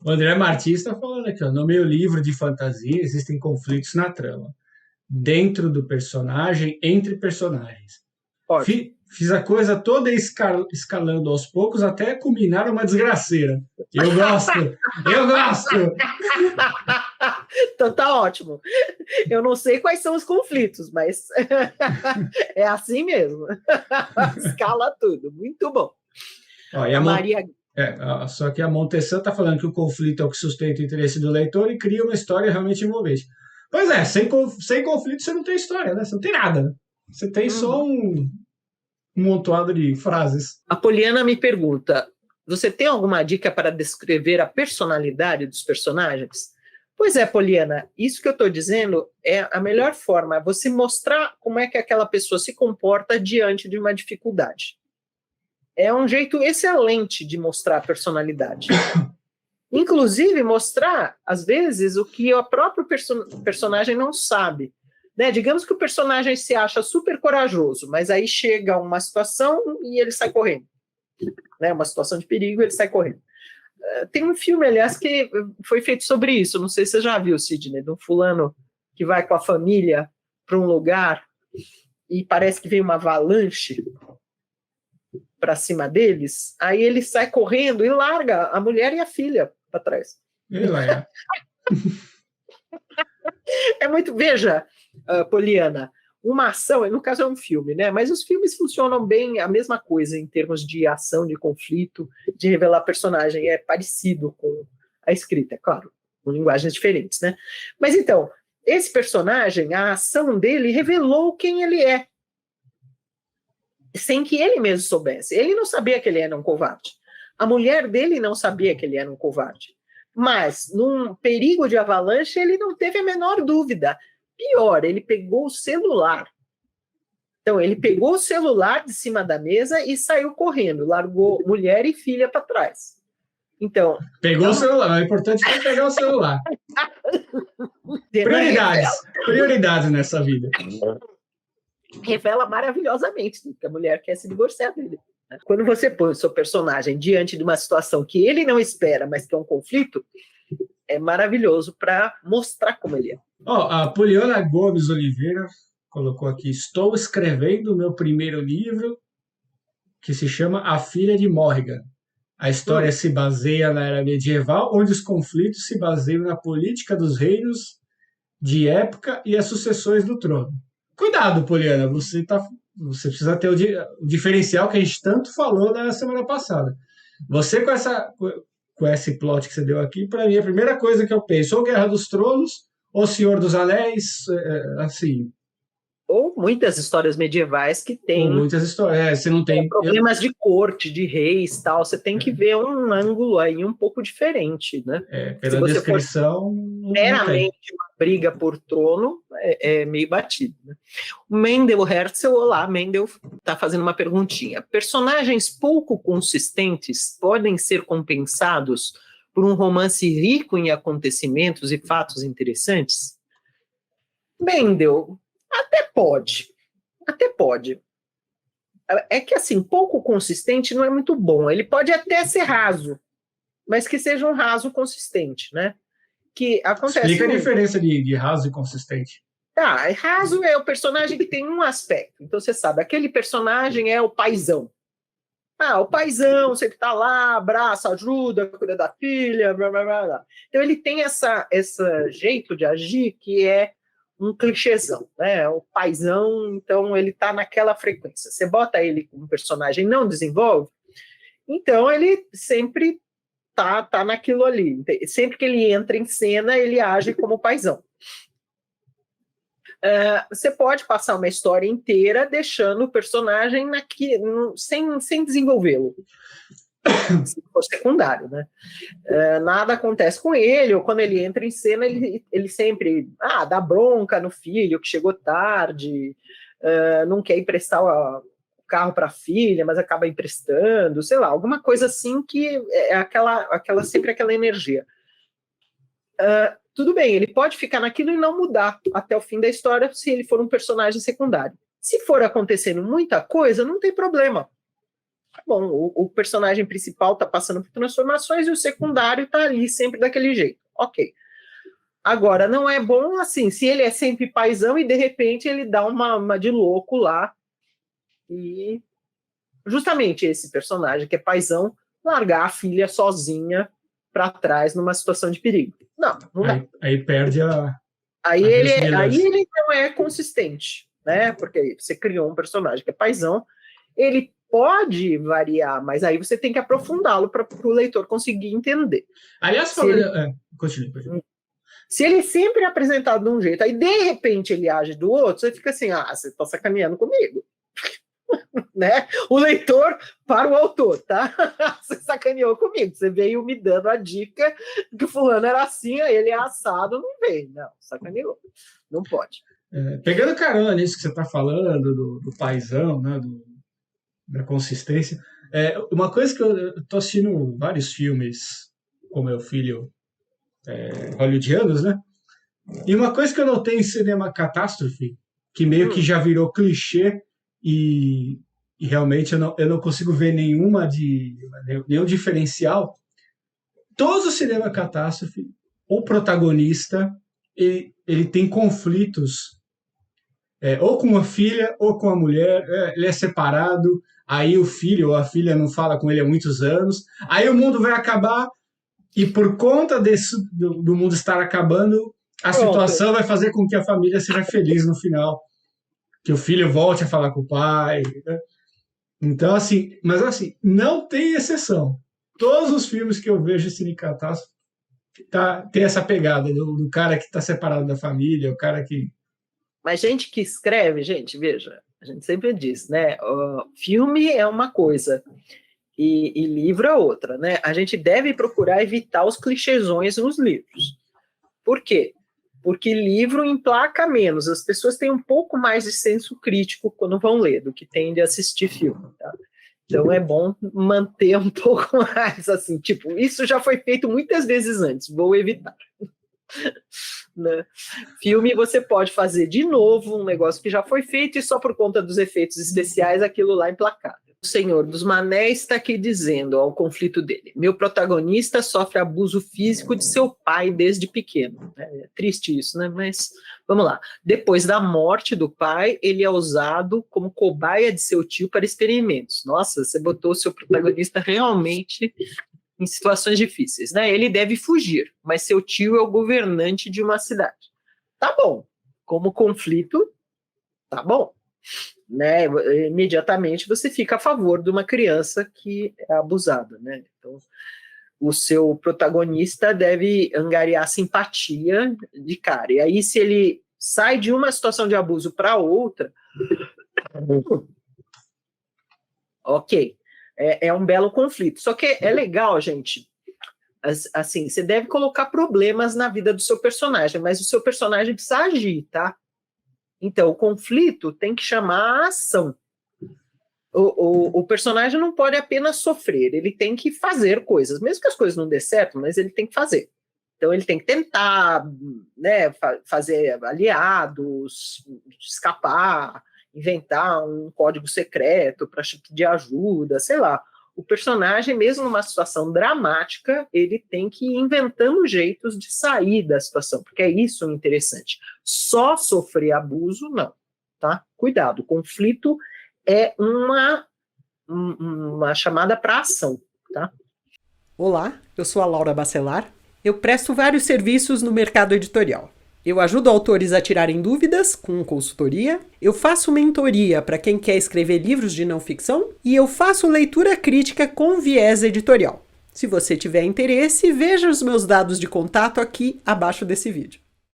O André Martins está falando aqui, ó, no meu livro de fantasia existem conflitos na trama, dentro do personagem, entre personagens. Ótimo. Fiz a coisa toda escalando aos poucos até culminar uma desgraceira. Eu gosto! Eu gosto! Então tá ótimo. Eu não sei quais são os conflitos, mas é assim mesmo. Escala tudo. Muito bom. Ó, A Maria. só que a Montessan está falando que o conflito é o que sustenta o interesse do leitor e cria uma história realmente envolvente. Pois é, sem conflito você não tem história, né? Você não tem nada, né? Você tem só um montoado de frases. A Poliana me pergunta: você tem alguma dica para descrever a personalidade dos personagens? Pois é, Poliana, isso que eu estou dizendo é a melhor forma, você mostrar como é que aquela pessoa se comporta diante de uma dificuldade. É um jeito excelente de mostrar a personalidade. Inclusive, mostrar, às vezes, o que o próprio personagem não sabe. Né? Digamos que o personagem se acha super corajoso, mas aí chega uma situação e ele sai correndo. Né? Uma situação de perigo, ele sai correndo. Tem um filme, aliás, que foi feito sobre isso. Não sei se você já viu, Sidney, de um fulano que vai com a família para um lugar e parece que vem uma avalanche para cima deles, aí ele sai correndo e larga a mulher e a filha para trás. É muito... Veja, Poliana, uma ação, no caso é um filme, né? Mas os filmes funcionam bem a mesma coisa em termos de ação, de conflito, de revelar personagem. É parecido com a escrita, é claro, com linguagens diferentes, né? Mas então, esse personagem, a ação dele revelou quem ele é, sem que ele mesmo soubesse. Ele não sabia que ele era um covarde. A mulher dele não sabia que ele era um covarde. Mas, num perigo de avalanche, ele não teve a menor dúvida. Pior, ele pegou o celular. Então, ele pegou o celular de cima da mesa e saiu correndo, largou mulher e filha para trás. Então, pegou o celular, o importante foi pegar o celular. Prioridades nessa vida. Revela maravilhosamente que a mulher quer se divorciar dele. Quando você põe o seu personagem diante de uma situação que ele não espera, mas que é um conflito, é maravilhoso para mostrar como ele é. A Poliana Gomes Oliveira colocou aqui: estou escrevendo o meu primeiro livro, que se chama A Filha de Morrigan. A história se baseia na era medieval, onde os conflitos se baseiam na política dos reinos de época e as sucessões do trono. Cuidado, Poliana, você precisa ter o diferencial que a gente tanto falou na semana passada. Você, com esse plot que você deu aqui, para mim, a primeira coisa que eu penso, ou Guerra dos Tronos, ou Senhor dos Anéis, assim. Ou muitas histórias medievais que têm... muitas histórias, você não tem... problemas de corte, de reis, tal, você tem que ver um ângulo aí um pouco diferente, né? Pela descrição... meramente uma briga por trono, é meio batido. Né? O Mendel Herzl, olá, Mendel, está fazendo uma perguntinha. Personagens pouco consistentes podem ser compensados por um romance rico em acontecimentos e fatos interessantes? Mendel, até pode. É que, assim, pouco consistente não é muito bom. Ele pode até ser raso, mas que seja um raso consistente, né? Que acontece... Explica a diferença de raso e consistente. Raso é o personagem que tem um aspecto. Então, você sabe, aquele personagem é o paizão. O paizão sempre está lá, abraça, ajuda, cuida da filha, blá, blá, blá, blá. Então, ele tem esse jeito de agir que é um clichêzão, né? O paizão, então, ele está naquela frequência. Você bota ele como personagem e não desenvolve, então, ele sempre tá naquilo ali. Sempre que ele entra em cena, ele age como paizão. Você pode passar uma história inteira deixando o personagem sem desenvolvê-lo. Se for secundário, né? Nada acontece com ele, ou quando ele entra em cena, ele sempre dá bronca no filho, que chegou tarde, não quer emprestar o carro para a filha, mas acaba emprestando, sei lá, alguma coisa assim que é sempre aquela energia. Tudo bem, ele pode ficar naquilo e não mudar até o fim da história se ele for um personagem secundário. Se for acontecendo muita coisa, não tem problema. Bom, o personagem principal está passando por transformações e o secundário está ali sempre daquele jeito. Ok. Agora, não é bom assim, se ele é sempre paizão e de repente ele dá uma de louco lá e justamente esse personagem que é paizão largar a filha sozinha para trás numa situação de perigo. Não dá. Aí perde aí ele não é consistente, né? Porque você criou um personagem que é paizão, ele pode variar, mas aí você tem que aprofundá-lo para o leitor conseguir entender. Aliás, continue. Se ele sempre é apresentado de um jeito, aí de repente ele age do outro, você fica assim, você está sacaneando comigo. Né? O leitor para o autor, tá? Você sacaneou comigo, você veio me dando a dica que o fulano era assim, aí ele é assado, não veio. Não, sacaneou. Não pode. Pegando carona nisso que você está falando, do paizão, né, da consistência, uma coisa que eu estou assistindo vários filmes com meu filho hollywoodianos, né? E uma coisa que eu notei em cinema catástrofe, que meio que já virou clichê e realmente eu não consigo ver nenhum diferencial. Todos os cinema catástrofe, o protagonista ele tem conflitos ou com a filha ou com a mulher, ele é separado, aí o filho ou a filha não fala com ele há muitos anos, aí o mundo vai acabar e por conta do mundo estar acabando, a situação vai fazer com que a família seja feliz no final, que o filho volte a falar com o pai, né? Então, assim, mas assim, não tem exceção. Todos os filmes que eu vejo Cine Catástrofe tem essa pegada do cara que está separado da família, o cara que... Mas gente que escreve, gente, veja, a gente sempre diz, né? Filme é uma coisa e livro é outra, né? A gente deve procurar evitar os clichêsões nos livros. Por quê? Porque livro emplaca menos, as pessoas têm um pouco mais de senso crítico quando vão ler do que tem de assistir filme, tá? Então é bom manter um pouco mais assim, tipo, isso já foi feito muitas vezes antes, vou evitar. Né? Filme você pode fazer de novo um negócio que já foi feito e só por conta dos efeitos especiais aquilo lá é implacável. O Senhor dos Manéis está aqui dizendo ao conflito dele: meu protagonista sofre abuso físico de seu pai desde pequeno. É triste isso, né? Mas vamos lá. Depois da morte do pai, ele é usado como cobaia de seu tio para experimentos. Nossa, você botou o seu protagonista realmente em situações difíceis, né? Ele deve fugir, mas seu tio é o governante de uma cidade. Tá bom. Como conflito, tá bom. Né, imediatamente você fica a favor de uma criança que é abusada, né? Então, o seu protagonista deve angariar simpatia de cara. E aí, se ele sai de uma situação de abuso para outra, ok, é um belo conflito. Só que é legal, gente, assim, você deve colocar problemas na vida do seu personagem, mas o seu personagem precisa agir, tá? Então, o conflito tem que chamar a ação. O personagem não pode apenas sofrer, ele tem que fazer coisas, mesmo que as coisas não dê certo, mas ele tem que fazer. Então, ele tem que tentar, né, fazer aliados, escapar, inventar um código secreto para pedir ajuda, sei lá. O personagem, mesmo numa situação dramática, ele tem que ir inventando jeitos de sair da situação, porque é isso o interessante. Só sofrer abuso, não, tá? Cuidado, o conflito é uma chamada para ação, tá? Olá, eu sou a Laura Bacelar. Eu presto vários serviços no mercado editorial. Eu ajudo autores a tirarem dúvidas com consultoria, eu faço mentoria para quem quer escrever livros de não ficção e eu faço leitura crítica com viés editorial. Se você tiver interesse, veja os meus dados de contato aqui abaixo desse vídeo.